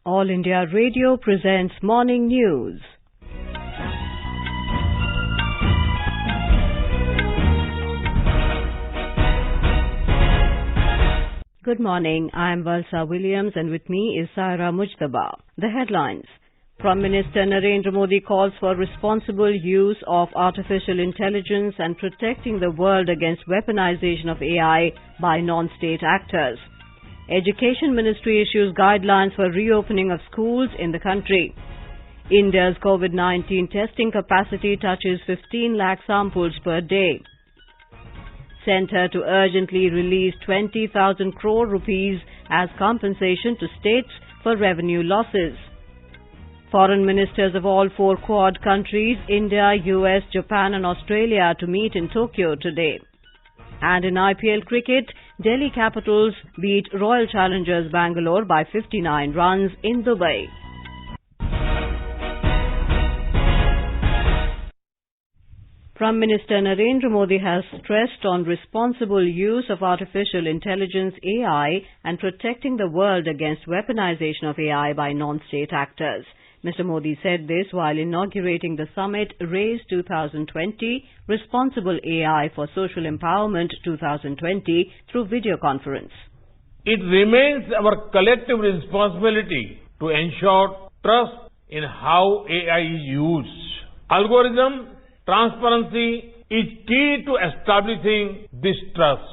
All India Radio presents Morning News. Good morning, I am Valsa Williams and with me is Saira Mujtaba. The headlines. Prime Minister Narendra Modi calls for responsible use of artificial intelligence and protecting the world against weaponization of AI by non-state actors. Education Ministry issues guidelines for reopening of schools in the country. India's COVID-19 testing capacity touches 15 lakh samples per day. Centre to urgently release 20,000 crore rupees as compensation to states for revenue losses. Foreign ministers of all four Quad countries, India, US, Japan and Australia to meet in Tokyo today. And in IPL cricket, Delhi Capitals beat Royal Challengers Bangalore by 59 runs in Dubai. Prime Minister Narendra Modi has stressed on responsible use of artificial intelligence (AI) and protecting the world against weaponization of AI by non-state actors. Mr. Modi said this while inaugurating the summit Raise 2020 Responsible AI for Social Empowerment 2020 through video conference. It remains our collective responsibility to ensure trust in how AI is used. Algorithm transparency is key to establishing this trust.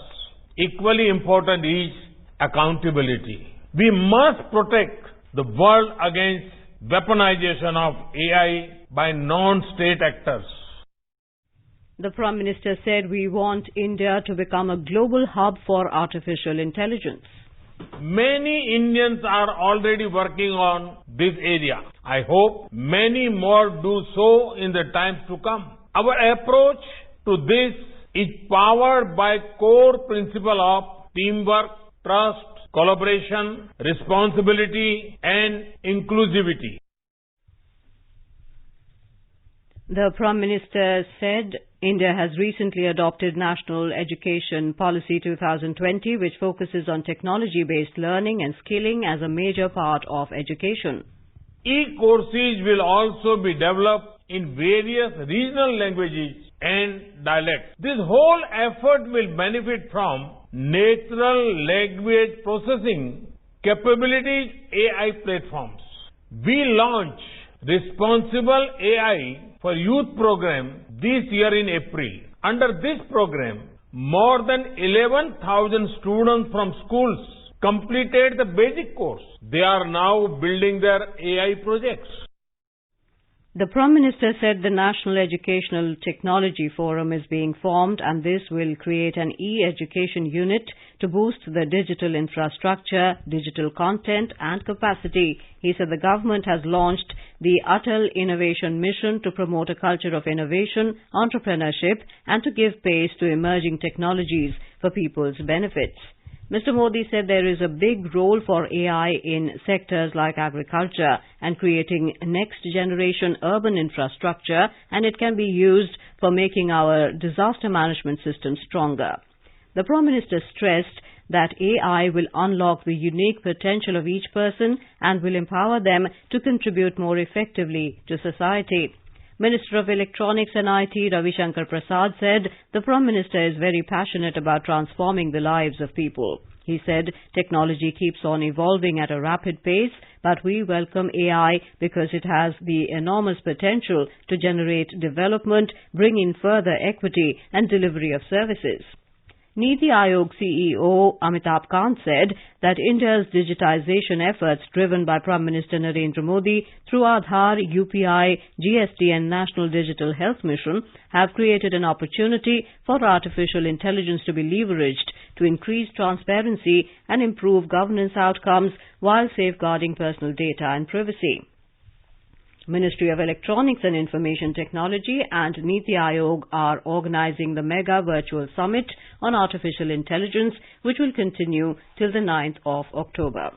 Equally important is accountability. We must protect the world against weaponization of AI by non-state actors. The Prime Minister said we want India to become a global hub for artificial intelligence. Many Indians are already working on this area. I hope many more do so in the times to come. Our approach to this is powered by core principle of teamwork, trust, collaboration, responsibility and inclusivity. The Prime Minister said India has recently adopted National Education Policy 2020, which focuses on technology-based learning and skilling as a major part of education. E-courses will also be developed in various regional languages and dialects. This whole effort will benefit from natural language processing capabilities AI platforms. We launch Responsible AI for Youth program this year in April. Under this program, more than 11,000 students from schools completed the basic course. They are now building their AI projects. The Prime Minister said the National Educational Technology Forum is being formed and this will create an e-education unit to boost the digital infrastructure, digital content and capacity. He said the government has launched the Untitled Innovation Mission to promote a culture of innovation, entrepreneurship and to give pace to emerging technologies for people's benefits. Mr. Modi said there is a big role for AI in sectors like agriculture and creating next-generation urban infrastructure, and it can be used for making our disaster management system stronger. The Prime Minister stressed that AI will unlock the unique potential of each person and will empower them to contribute more effectively to society. Minister of Electronics and IT Ravi Shankar Prasad said the Prime Minister is very passionate about transforming the lives of people. He said technology keeps on evolving at a rapid pace, but we welcome AI because it has the enormous potential to generate development, bring in further equity and delivery of services. Niti Aayog CEO Amitabh Kant said that India's digitization efforts driven by Prime Minister Narendra Modi through Aadhaar, UPI, GST and National Digital Health Mission have created an opportunity for artificial intelligence to be leveraged to increase transparency and improve governance outcomes while safeguarding personal data and privacy. Ministry of Electronics and Information Technology and Niti Aayog are organizing the Mega Virtual Summit on Artificial Intelligence, which will continue till the 9th of October.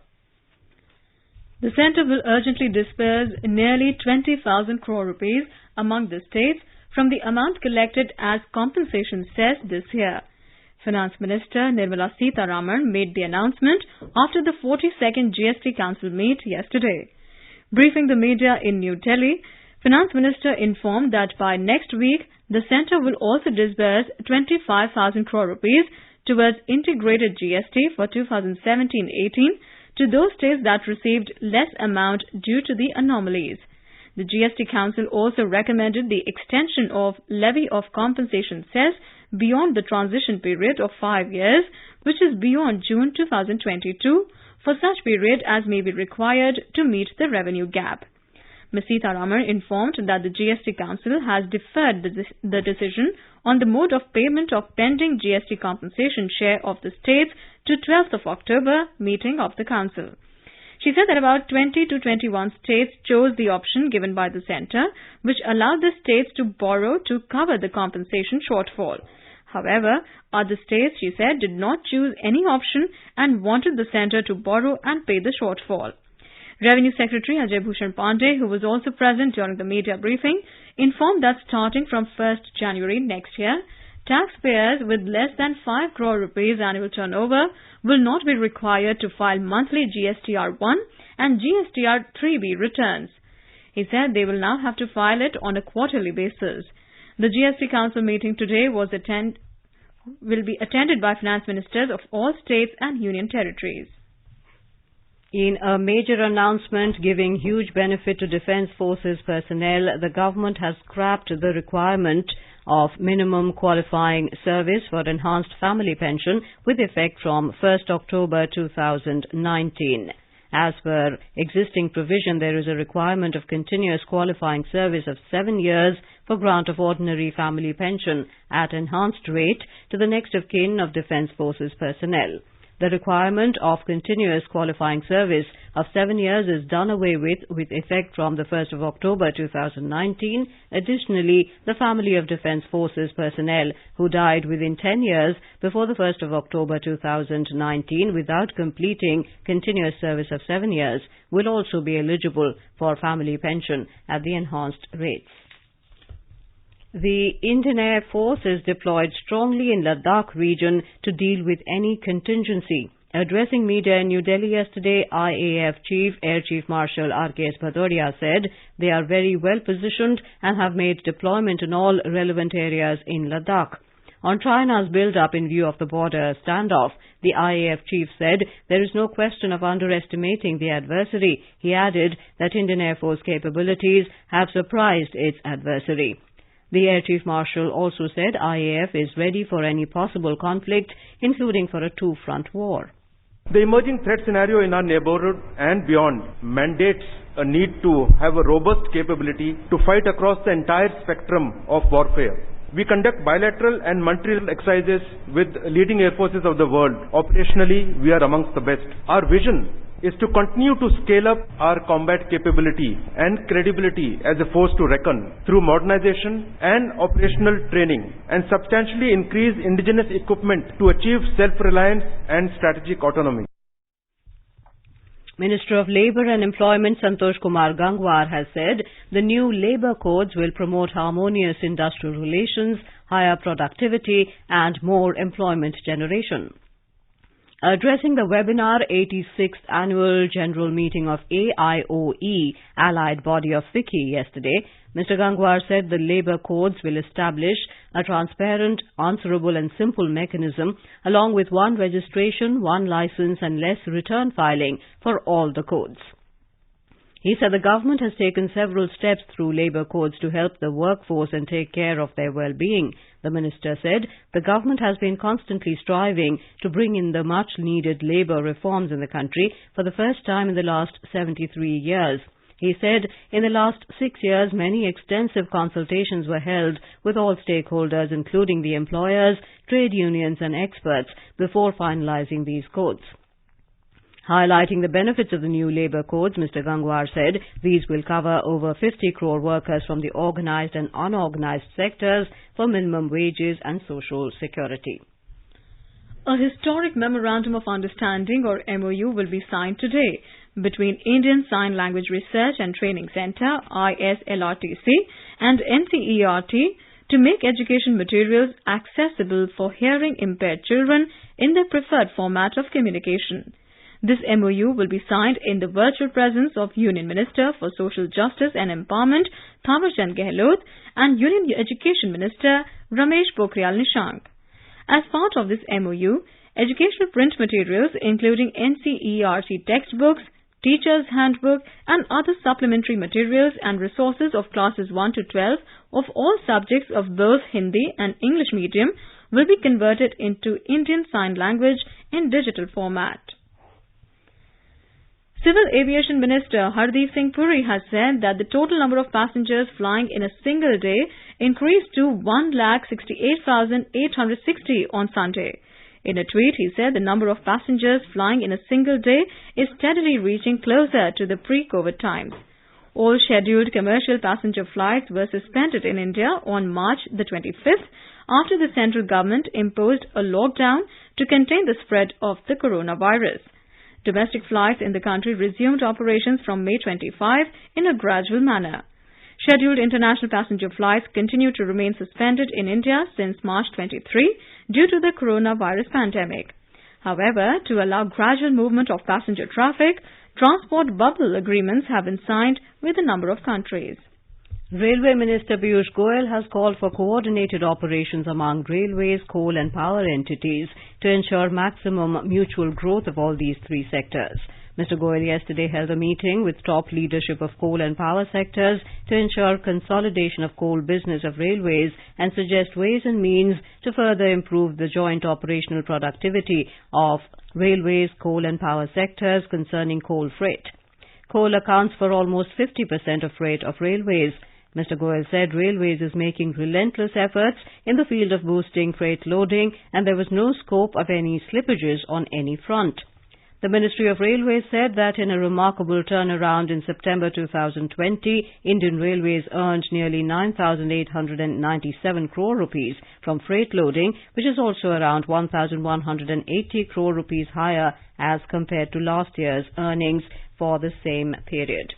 The centre will urgently disperse nearly 20,000 crore rupees among the states from the amount collected as compensation cess this year. Finance Minister Nirmala Sitharaman made the announcement after the 42nd GST Council meet yesterday. Briefing the media in New Delhi, Finance Minister informed that by next week, the centre will also disburse 25,000 crore rupees towards integrated GST for 2017-18 to those states that received less amount due to the anomalies. The GST Council also recommended the extension of levy of compensation cess beyond the transition period of 5 years, which is beyond June 2022, for such period as may be required to meet the revenue gap. Ms. Sitharaman informed that the GST Council has deferred the decision on the mode of payment of pending GST compensation share of the states to 12th of October meeting of the Council. She said that about 20 to 21 states chose the option given by the centre, which allowed the states to borrow to cover the compensation shortfall. However, other states, she said, did not choose any option and wanted the centre to borrow and pay the shortfall. Revenue Secretary Ajay Bhushan Pandey, who was also present during the media briefing, informed that starting from 1st January next year, taxpayers with less than 5 crore rupees annual turnover will not be required to file monthly GSTR-1 and GSTR-3B returns. He said they will now have to file it on a quarterly basis. The GST Council meeting today will be attended by finance ministers of all states and union territories. In a major announcement giving huge benefit to Defence Forces personnel, the government has scrapped the requirement of minimum qualifying service for enhanced family pension with effect from 1st October 2019. As per existing provision, there is a requirement of continuous qualifying service of 7 years for grant of ordinary family pension at enhanced rate to the next of kin of Defence Forces personnel. The requirement of continuous qualifying service of 7 years is done away with effect from the 1st of October 2019. Additionally, the family of Defence Forces personnel who died within 10 years before the 1st of October 2019 without completing continuous service of 7 years will also be eligible for family pension at the enhanced rates. The Indian Air Force is deployed strongly in Ladakh region to deal with any contingency. Addressing media in New Delhi yesterday, IAF Chief Air Chief Marshal R.K.S. Bhadoria said they are very well positioned and have made deployment in all relevant areas in Ladakh. On China's build-up in view of the border standoff, the IAF chief said there is no question of underestimating the adversary. He added that Indian Air Force capabilities have surprised its adversary. The Air Chief Marshal also said IAF is ready for any possible conflict, including for a two-front war. The emerging threat scenario in our neighborhood and beyond mandates a need to have a robust capability to fight across the entire spectrum of warfare. We conduct bilateral and multilateral exercises with leading air forces of the world. Operationally, we are amongst the best. Our vision is to continue to scale up our combat capability and credibility as a force to reckon through modernization and operational training and substantially increase indigenous equipment to achieve self-reliance and strategic autonomy. Minister of Labour and Employment Santosh Kumar Gangwar has said the new labour codes will promote harmonious industrial relations, higher productivity and more employment generation. Addressing the webinar 86th Annual General Meeting of AIOE, Allied Body of FICCI, yesterday, Mr. Gangwar said the labour codes will establish a transparent, answerable and simple mechanism along with one registration, one licence and less return filing for all the codes. He said the government has taken several steps through labour codes to help the workforce and take care of their well-being. The minister said the government has been constantly striving to bring in the much-needed labour reforms in the country for the first time in the last 73 years. He said in the last 6 years, many extensive consultations were held with all stakeholders, including the employers, trade unions and experts, before finalising these codes. Highlighting the benefits of the new labour codes, Mr. Gangwar said these will cover over 50 crore workers from the organised and unorganised sectors for minimum wages and social security. A historic Memorandum of Understanding or MOU will be signed today between Indian Sign Language Research and Training Centre ISLRTC and NCERT to make education materials accessible for hearing-impaired children in their preferred format of communication. This MOU will be signed in the virtual presence of Union Minister for Social Justice and Empowerment Thawarchand Gehlot and Union Education Minister Ramesh Pokhriyal Nishank. As part of this MOU, educational print materials including NCERT textbooks, teacher's handbook and other supplementary materials and resources of classes 1 to 12 of all subjects of both Hindi and English medium will be converted into Indian Sign Language in digital format. Civil Aviation Minister Hardeep Singh Puri has said that the total number of passengers flying in a single day increased to 168,860 on Sunday. In a tweet, he said the number of passengers flying in a single day is steadily reaching closer to the pre-COVID times. All scheduled commercial passenger flights were suspended in India on March the 25th after the central government imposed a lockdown to contain the spread of the coronavirus. Domestic flights in the country resumed operations from May 25 in a gradual manner. Scheduled international passenger flights continue to remain suspended in India since March 23 due to the coronavirus pandemic. However, to allow gradual movement of passenger traffic, transport bubble agreements have been signed with a number of countries. Railway Minister Piyush Goyal has called for coordinated operations among railways, coal and power entities to ensure maximum mutual growth of all these three sectors. Mr. Goyal yesterday held a meeting with top leadership of coal and power sectors to ensure consolidation of coal business of railways and suggest ways and means to further improve the joint operational productivity of railways, coal and power sectors concerning coal freight. Coal accounts for almost 50% of freight of railways. Mr. Goyal said Railways is making relentless efforts in the field of boosting freight loading and there was no scope of any slippages on any front. The Ministry of Railways said that in a remarkable turnaround in September 2020, Indian Railways earned nearly 9,897 crore rupees from freight loading, which is also around 1,180 crore rupees higher as compared to last year's earnings for the same period.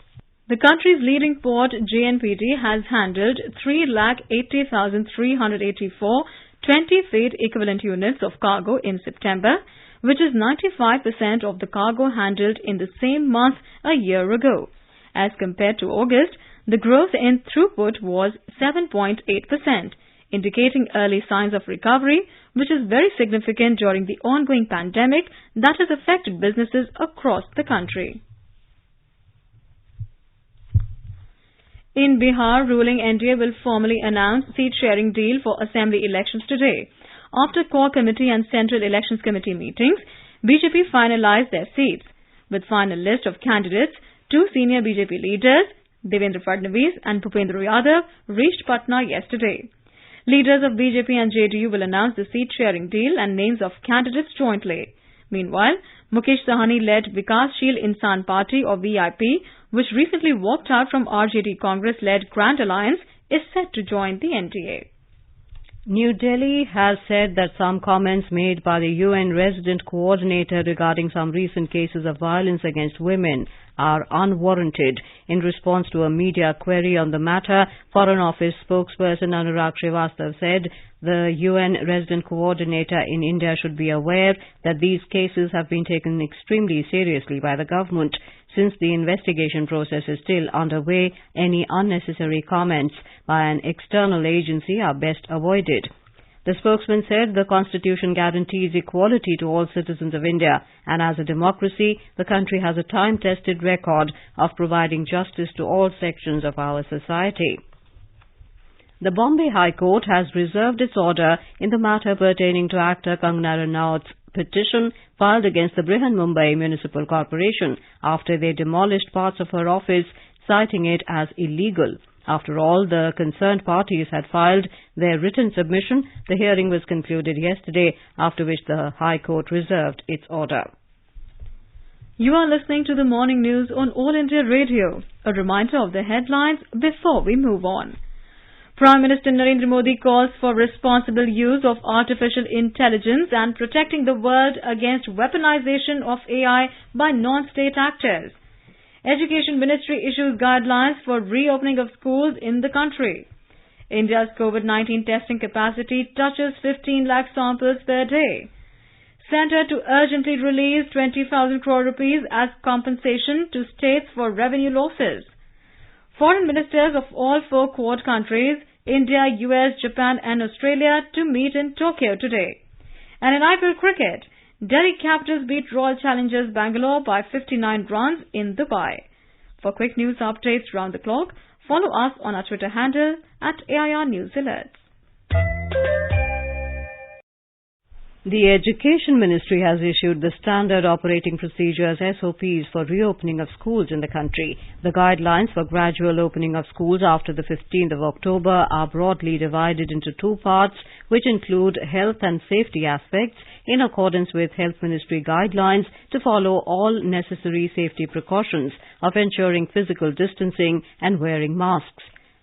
The country's leading port, JNPT, has handled 3,80,384 20-feet equivalent units of cargo in September, which is 95% of the cargo handled in the same month a year ago. As compared to August, the growth in throughput was 7.8%, indicating early signs of recovery, which is very significant during the ongoing pandemic that has affected businesses across the country. In Bihar, ruling NDA will formally announce seat-sharing deal for assembly elections today. After core committee and central elections committee meetings, BJP finalized their seats. With final list of candidates, two senior BJP leaders, Devendra Fadnavis and Bhupendra Yadav, reached Patna yesterday. Leaders of BJP and JDU will announce the seat-sharing deal and names of candidates jointly. Meanwhile, Mukesh Sahani-led Vikashsheel Insan Party or VIP, which recently walked out from RJD Congress-led Grand Alliance, is set to join the NDA. New Delhi has said that some comments made by the UN resident coordinator regarding some recent cases of violence against women are unwarranted. In response to a media query on the matter, Foreign Office spokesperson Anurag Srivastav said the UN resident coordinator in India should be aware that these cases have been taken extremely seriously by the government. Since the investigation process is still underway, any unnecessary comments by an external agency are best avoided. The spokesman said the Constitution guarantees equality to all citizens of India, and as a democracy, the country has a time-tested record of providing justice to all sections of our society. The Bombay High Court has reserved its order in the matter pertaining to actor Kangana Ranaut's petition filed against the Brihan-Mumbai Municipal Corporation after they demolished parts of her office, citing it as illegal. After all, the concerned parties had filed their written submission. The hearing was concluded yesterday, after which the High Court reserved its order. You are listening to the morning news on All India Radio. A reminder of the headlines before we move on. Prime Minister Narendra Modi calls for responsible use of artificial intelligence and protecting the world against weaponization of AI by non-state actors. Education Ministry issues guidelines for reopening of schools in the country. India's COVID-19 testing capacity touches 15 lakh samples per day. Centre to urgently release 20,000 crore rupees as compensation to states for revenue losses. Foreign ministers of all 4 Quad countries, India, US, Japan and Australia, to meet in Tokyo today. And in IPL cricket, Delhi Capitals beat Royal Challengers Bangalore by 59 runs in Dubai. For quick news updates round the clock, follow us on our Twitter handle @AIR News Alerts. The Education Ministry has issued the Standard Operating Procedures SOPs for reopening of schools in the country. The guidelines for gradual opening of schools after the 15th of October are broadly divided into 2 parts, which include health and safety aspects in accordance with Health Ministry guidelines to follow all necessary safety precautions of ensuring physical distancing and wearing masks.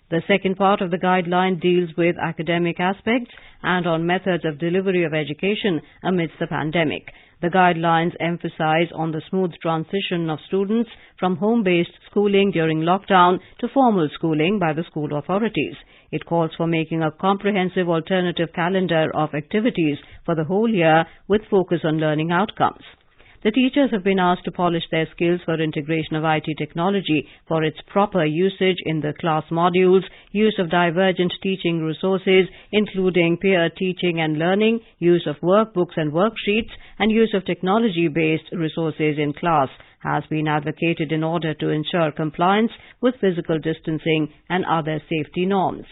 The second part of the guideline deals with academic aspects and on methods of delivery of education amidst the pandemic. The guidelines emphasize on the smooth transition of students from home-based schooling during lockdown to formal schooling by the school authorities. It calls for making a comprehensive alternative calendar of activities for the whole year with focus on learning outcomes. The teachers have been asked to polish their skills for integration of IT technology for its proper usage in the class modules, use of divergent teaching resources, including peer teaching and learning, use of workbooks and worksheets, and use of technology-based resources in class has been advocated in order to ensure compliance with physical distancing and other safety norms.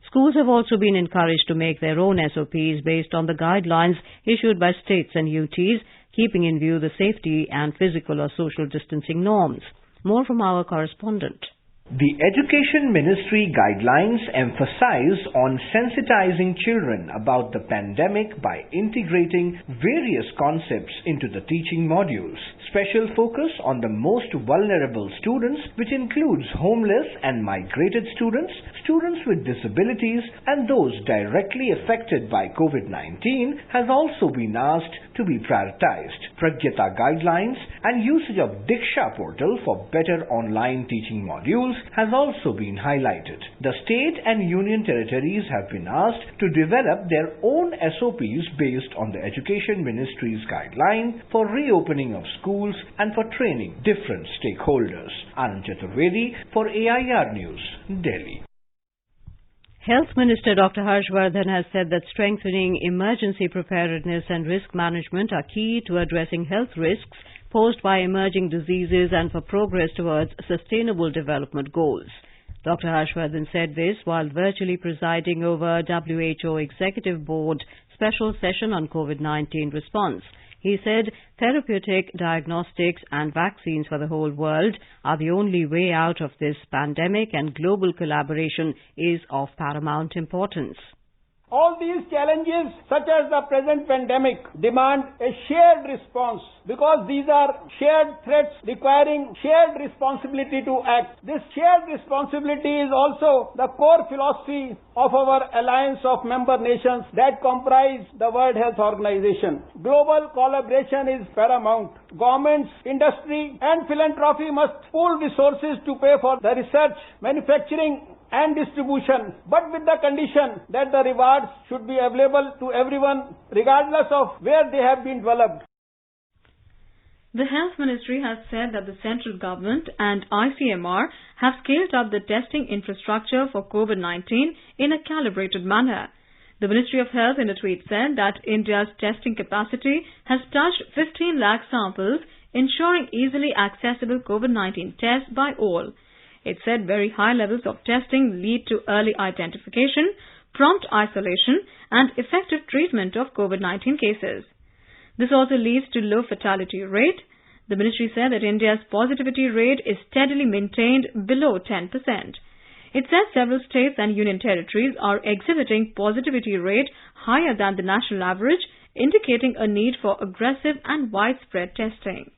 Schools have also been encouraged to make their own SOPs based on the guidelines issued by states and UTs, keeping in view the safety and physical or social distancing norms. More from our correspondent. The Education Ministry guidelines emphasize on sensitizing children about the pandemic by integrating various concepts into the teaching modules. Special focus on the most vulnerable students, which includes homeless and migrated students, students with disabilities, and those directly affected by COVID-19 has also been asked to be prioritized. Pragyata guidelines and usage of Diksha portal for better online teaching modules has also been highlighted. The state and union territories have been asked to develop their own SOPs based on the Education Ministry's guideline for reopening of schools and for training different stakeholders. Anand Chaturvedi for AIR News, Delhi. Health Minister Dr. Harshvardhan has said that strengthening emergency preparedness and risk management are key to addressing health risks posed by emerging diseases and for progress towards sustainable development goals. Dr. Harshvardhan said this while virtually presiding over WHO Executive Board special session on COVID-19 response. He said therapeutic, diagnostics and vaccines for the whole world are the only way out of this pandemic, and global collaboration is of paramount importance. All these challenges, such as the present pandemic, demand a shared response because these are shared threats requiring shared responsibility to act. This shared responsibility is also the core philosophy of our alliance of member nations that comprise the World Health Organization. Global collaboration is paramount. Governments, industry and philanthropy must pool resources to pay for the research, manufacturing and distribution, but with the condition that the rewards should be available to everyone regardless of where they have been developed. The Health Ministry has said that the central government and ICMR have scaled up the testing infrastructure for COVID-19 in a calibrated manner. The Ministry of Health in a tweet said that India's testing capacity has touched 15 lakh samples, ensuring easily accessible COVID-19 tests by all. It said very high levels of testing lead to early identification, prompt isolation and effective treatment of COVID-19 cases. This also leads to low fatality rate. The ministry said that India's positivity rate is steadily maintained below 10%. It says several states and union territories are exhibiting positivity rate higher than the national average, indicating a need for aggressive and widespread testing.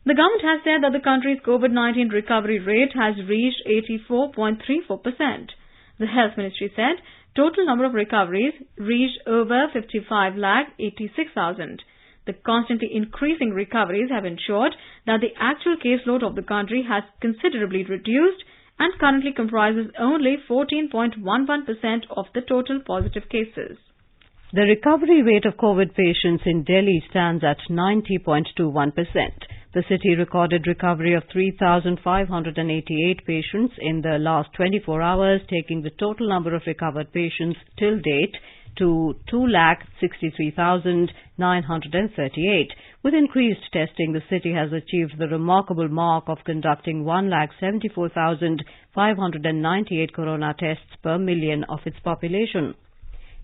The government has said that the country's COVID-19 recovery rate has reached 84.34%. The Health Ministry said total number of recoveries reached over 55,86,000. The constantly increasing recoveries have ensured that the actual caseload of the country has considerably reduced and currently comprises only 14.11% of the total positive cases. The recovery rate of COVID patients in Delhi stands at 90.21%. The city recorded recovery of 3,588 patients in the last 24 hours, taking the total number of recovered patients till date to 2,63,938. With increased testing, the city has achieved the remarkable mark of conducting 1,74,598 corona tests per million of its population.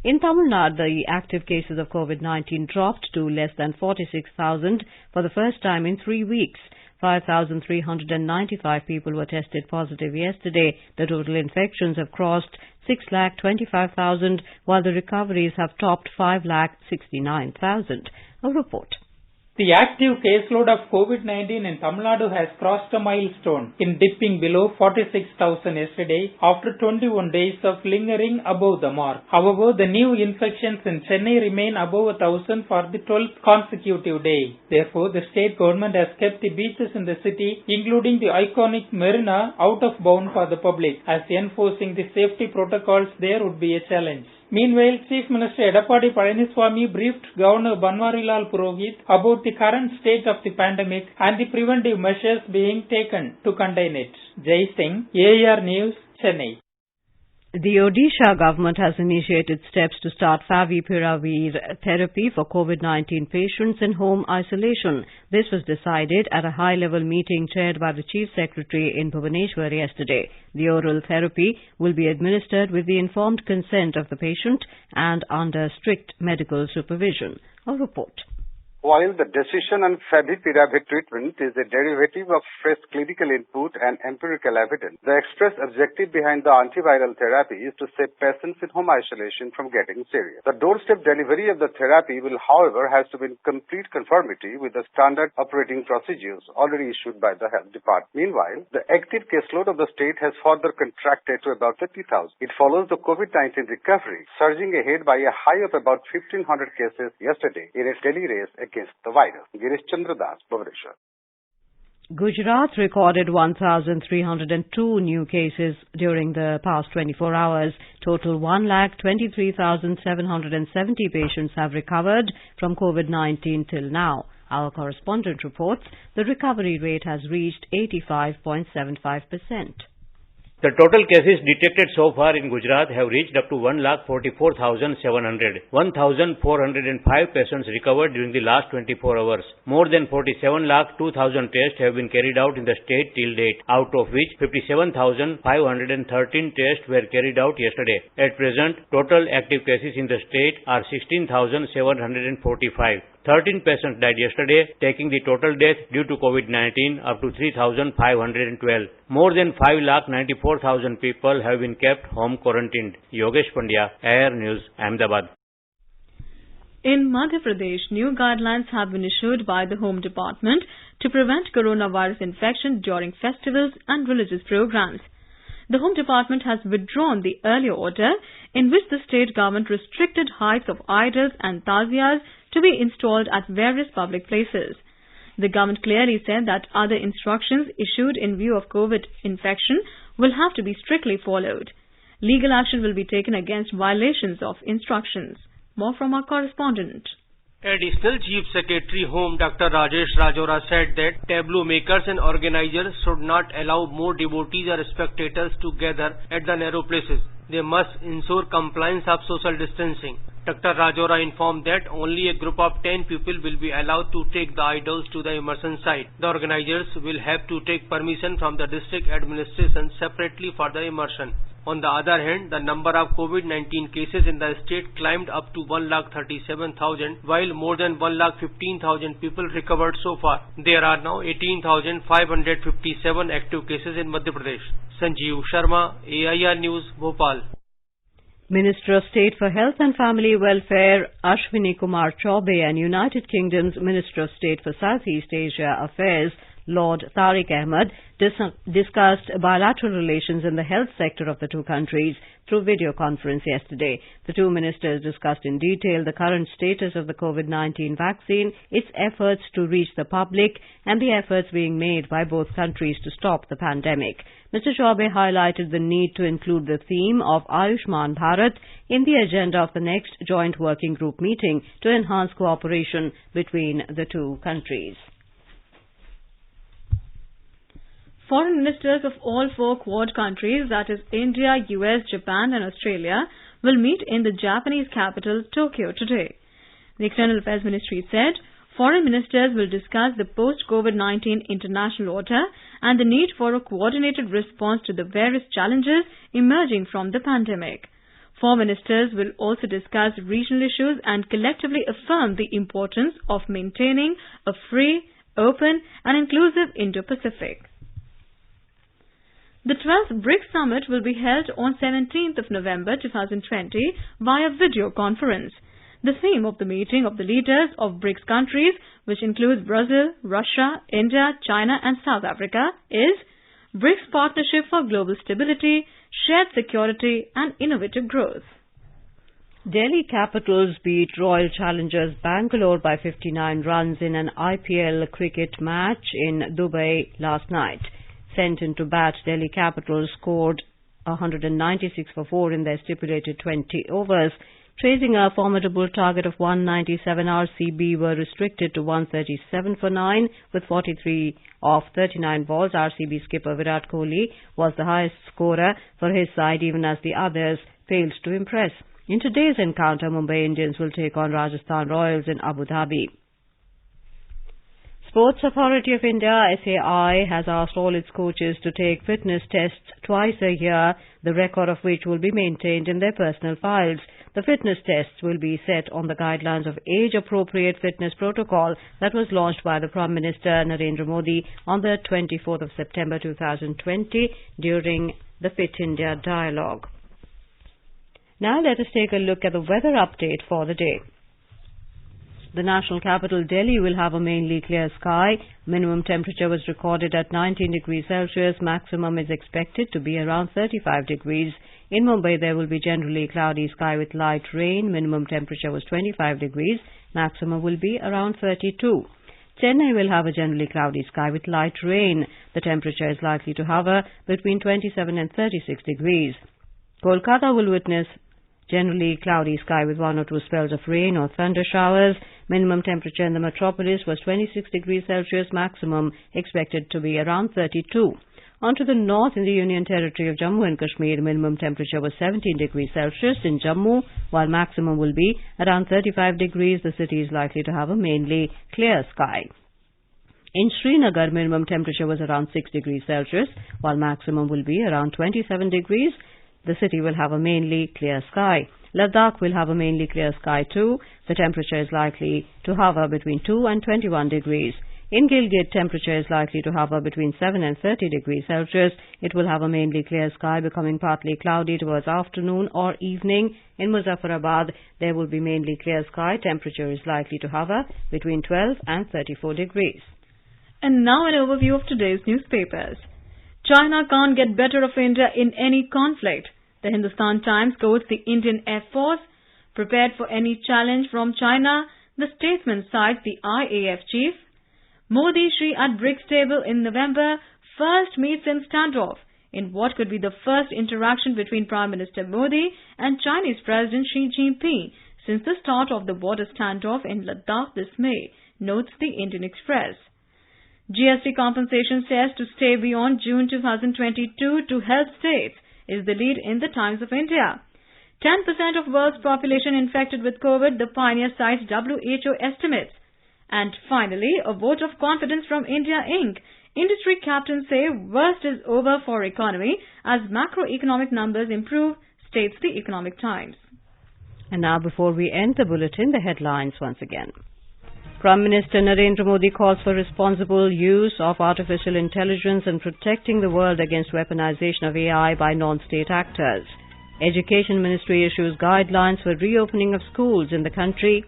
In Tamil Nadu, the active cases of COVID-19 dropped to less than 46,000 for the first time in 3 weeks. 5,395 people were tested positive yesterday. The total infections have crossed 6,25,000, while the recoveries have topped 5,69,000. A report. The active caseload of COVID-19 in Tamil Nadu has crossed a milestone in dipping below 46,000 yesterday after 21 days of lingering above the mark. However, the new infections in Chennai remain above 1,000 for the 12th consecutive day. Therefore, the state government has kept the beaches in the city, including the iconic Marina, out of bound for the public, as enforcing the safety protocols there would be a challenge. Meanwhile, Chief Minister Edappadi Palaniswamy briefed Governor Banwarilal Purohit about the current state of the pandemic and the preventive measures being taken to contain it. Jai Singh, AR News, Chennai. The Odisha government has initiated steps to start favipiravir therapy for COVID-19 patients in home isolation. This was decided at a high-level meeting chaired by the Chief Secretary in Bhubaneswar yesterday. The oral therapy will be administered with the informed consent of the patient and under strict medical supervision. A report. While the decision on favipiravir treatment is a derivative of fresh clinical input and empirical evidence, the express objective behind the antiviral therapy is to save patients in home isolation from getting serious. The doorstep delivery of the therapy will, however, has to be in complete conformity with the standard operating procedures already issued by the Health Department. Meanwhile, the active caseload of the state has further contracted to about 30,000. It follows the COVID-19 recovery, surging ahead by a high of about 1,500 cases yesterday in its daily race against the virus. Girish Chandra Das, Bhubaneswar. Gujarat recorded 1,302 new cases during the past 24 hours. Total 1,23,770 patients have recovered from COVID-19 till now. Our correspondent reports the recovery rate has reached 85.75%. The total cases detected so far in Gujarat have reached up to 1,44,700. 1,405 patients recovered during the last 24 hours. More than 47,02,000 tests have been carried out in the state till date, out of which 57,513 tests were carried out yesterday. At present, total active cases in the state are 16,745. 13 patients died yesterday, taking the total death due to COVID-19 up to 3,512. More than 5,94,000 people have been kept home quarantined. Yogesh Pandya, Air News, Ahmedabad. In Madhya Pradesh, new guidelines have been issued by the Home Department to prevent coronavirus infection during festivals and religious programs. The Home Department has withdrawn the earlier order in which the state government restricted heights of idols and taziyas to be installed at various public places. The government clearly said that other instructions issued in view of COVID infection will have to be strictly followed. Legal action will be taken against violations of instructions. More from our correspondent. Additional Chief Secretary Home Dr. Rajesh Rajora said that tableau makers and organizers should not allow more devotees or spectators to gather at the narrow places. They must ensure compliance of social distancing. Dr. Rajora informed that only a group of 10 people will be allowed to take the idols to the immersion site. The organizers will have to take permission from the district administration separately for the immersion. On the other hand, the number of COVID-19 cases in the state climbed up to 1,37,000, while more than 1,15,000 people recovered so far. There are now 18,557 active cases in Madhya Pradesh. Sanjeev Sharma, AIR News, Bhopal. Minister of State for Health and Family Welfare Ashwini Kumar Chaubey and United Kingdom's Minister of State for Southeast Asia Affairs Lord Tariq Ahmed, discussed bilateral relations in the health sector of the two countries through video conference yesterday. The two ministers discussed in detail the current status of the COVID-19 vaccine, its efforts to reach the public, and the efforts being made by both countries to stop the pandemic. Mr. Chaubey highlighted the need to include the theme of Ayushman Bharat in the agenda of the next joint working group meeting to enhance cooperation between the two countries. Foreign ministers of all four Quad countries, that is India, US, Japan and Australia, will meet in the Japanese capital Tokyo today. The External Affairs Ministry said foreign ministers will discuss the post-COVID-19 international order and the need for a coordinated response to the various challenges emerging from the pandemic. Four ministers will also discuss regional issues and collectively affirm the importance of maintaining a free, open and inclusive Indo-Pacific. The 12th BRICS Summit will be held on 17th of November 2020 via video conference. The theme of the meeting of the leaders of BRICS countries, which includes Brazil, Russia, India, China and South Africa, is BRICS Partnership for Global Stability, Shared Security and Innovative Growth. Delhi Capitals beat Royal Challengers Bangalore by 59 runs in an IPL cricket match in Dubai last night. Sent into bat, Delhi Capitals scored 196 for 4 in their stipulated 20 overs. Chasing a formidable target of 197, RCB were restricted to 137 for 9 with 43 off 39 balls. RCB skipper Virat Kohli was the highest scorer for his side, even as the others failed to impress. In today's encounter, Mumbai Indians will take on Rajasthan Royals in Abu Dhabi. Sports Authority of India, SAI, has asked all its coaches to take fitness tests twice a year, the record of which will be maintained in their personal files. The fitness tests will be set on the guidelines of age-appropriate fitness protocol that was launched by the Prime Minister Narendra Modi on the 24th of September 2020 during the Fit India Dialogue. Now let us take a look at the weather update for the day. The national capital, Delhi, will have a mainly clear sky. Minimum temperature was recorded at 19 degrees Celsius. Maximum is expected to be around 35 degrees. In Mumbai, there will be generally cloudy sky with light rain. Minimum temperature was 25 degrees. Maximum will be around 32. Chennai will have a generally cloudy sky with light rain. The temperature is likely to hover between 27 and 36 degrees. Kolkata will witness generally cloudy sky with 1 or 2 spells of rain or thunder showers. Minimum temperature in the metropolis was 26 degrees Celsius. Maximum expected to be around 32. On to the north, in the Union Territory of Jammu and Kashmir, minimum temperature was 17 degrees Celsius in Jammu, while maximum will be around 35 degrees. The city is likely to have a mainly clear sky. In Srinagar, minimum temperature was around 6 degrees Celsius, while maximum will be around 27 degrees. The city will have a mainly clear sky. Ladakh will have a mainly clear sky too. The temperature is likely to hover between 2 and 21 degrees. In Gilgit, temperature is likely to hover between 7 and 30 degrees Celsius. It will have a mainly clear sky, becoming partly cloudy towards afternoon or evening. In Muzaffarabad, there will be mainly clear sky. Temperature is likely to hover between 12 and 34 degrees. And now an overview of today's newspapers. China can't get better of India in any conflict. The Hindustan Times quotes the Indian Air Force. Prepared for any challenge from China, the Statesman cites the IAF chief. Modi-Shri at BRICS table in November, first meets in standoff in what could be the first interaction between Prime Minister Modi and Chinese President Xi Jinping since the start of the border standoff in Ladakh this May, notes the Indian Express. GST compensation says to stay beyond June 2022 to help states is the lead in the Times of India. 10% of world's population infected with COVID, the Pioneer cites WHO estimates. And finally, a vote of confidence from India Inc. Industry captains say worst is over for economy as macroeconomic numbers improve, states the Economic Times. And now, before we end the bulletin, the headlines once again. Prime Minister Narendra Modi calls for responsible use of artificial intelligence and protecting the world against weaponization of AI by non-state actors. Education Ministry issues guidelines for reopening of schools in the country.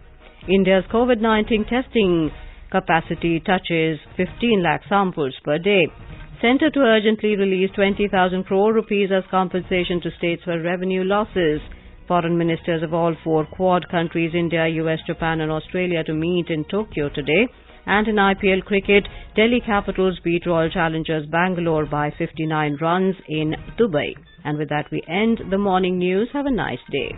India's COVID-19 testing Capacity touches 15 lakh samples per day. Centre to urgently release 20,000 crore rupees as compensation to states for revenue losses. Foreign ministers of all four Quad countries, India, US, Japan and Australia, to meet in Tokyo today. And in IPL cricket, Delhi Capitals beat Royal Challengers Bangalore by 59 runs in Dubai. And with that we end the morning news. Have a nice day.